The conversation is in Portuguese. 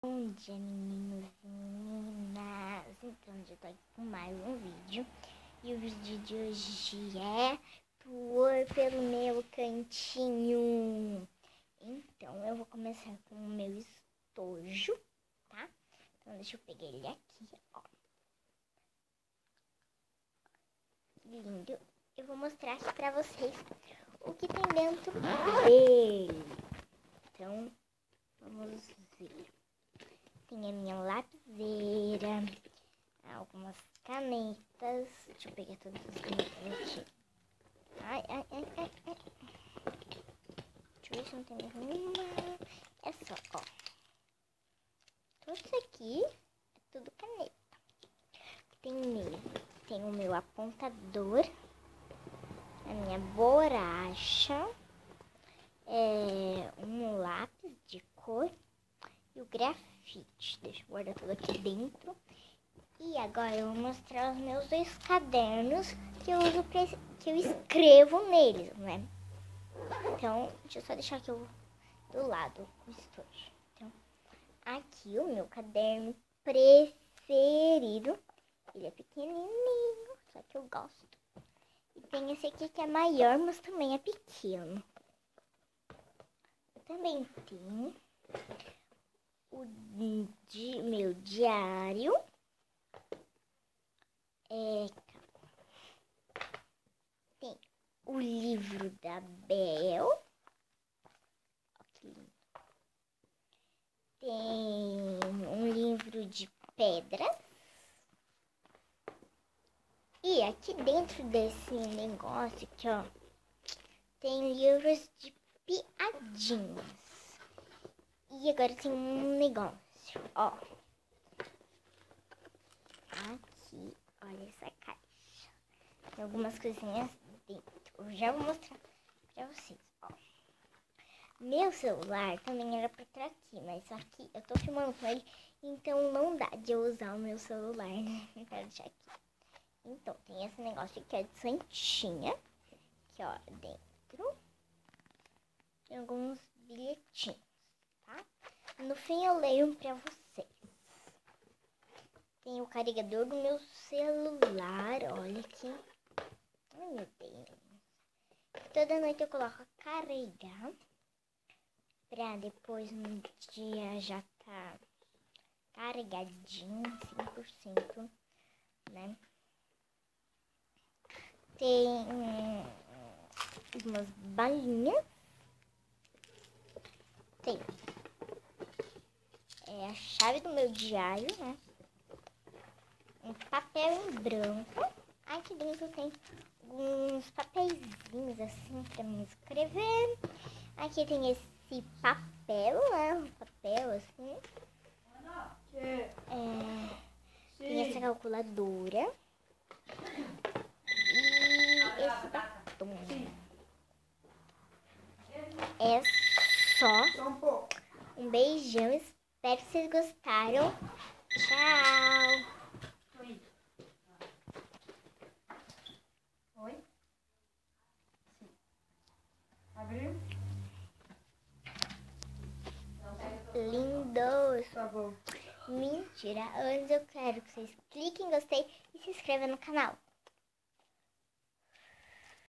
Bom dia, meninos e meninas. Então, eu tô aqui com mais um vídeo. E o vídeo de hoje é tour pelo meu cantinho. Então, eu vou começar com o meu estojo, tá? Então, deixa eu pegar ele aqui, ó. Que lindo. Eu vou mostrar aqui pra vocês o que tem dentro dele. Então, vamos ver. Tem a minha lapiseira, algumas canetas. Deixa eu pegar todas as canetas aqui. Ai. Deixa eu ver se não tem mais nenhuma. É só, ó. Tudo isso aqui é tudo caneta. Tem nele. Tem o meu apontador, a minha borracha, um lápis de cor e o grafite. Deixa eu guardar tudo aqui dentro. E agora eu vou mostrar os meus dois cadernos que eu uso que eu escrevo neles, né? Então, deixa eu só deixar aqui do lado o estojo. Então, aqui o meu caderno preferido. Ele é pequenininho, só que eu gosto. E tem esse aqui que é maior, mas também é pequeno. Também tem o meu diário. Tem o livro da Bel. Ó, que lindo. Tem um livro de pedras. E aqui dentro desse negócio aqui, ó, tem livros de piadinhas. E agora tem um negócio, ó. Aqui, olha essa caixa. Tem algumas coisinhas dentro. Eu já vou mostrar pra vocês, ó. Meu celular também era pra estar aqui, mas só que eu tô filmando com ele, então não dá de eu usar o meu celular, né? Não quero deixar aqui. Então, tem esse negócio aqui, ó, de santinha. Aqui, ó, dentro. Tem alguns bilhetinhos, tá? No fim eu leio pra vocês. Tem o carregador do meu celular, olha aqui. Ai, meu Deus. Toda noite eu coloco a carregar. Pra depois no dia já tá carregadinho, 100%, né? Tem umas balinhas. Tem a chave do meu diário, né? Um papel em branco. Aqui dentro tem alguns papeizinhos assim pra me escrever. Aqui tem esse papel, né? Um papel assim. Tem essa calculadora. E esse batom. É só. Um beijão. Espero que vocês gostaram. Tchau. Oi? Sim. Abriu? Lindos. Tá bom. Mentira. Antes eu quero que vocês cliquem em gostei e se inscrevam no canal.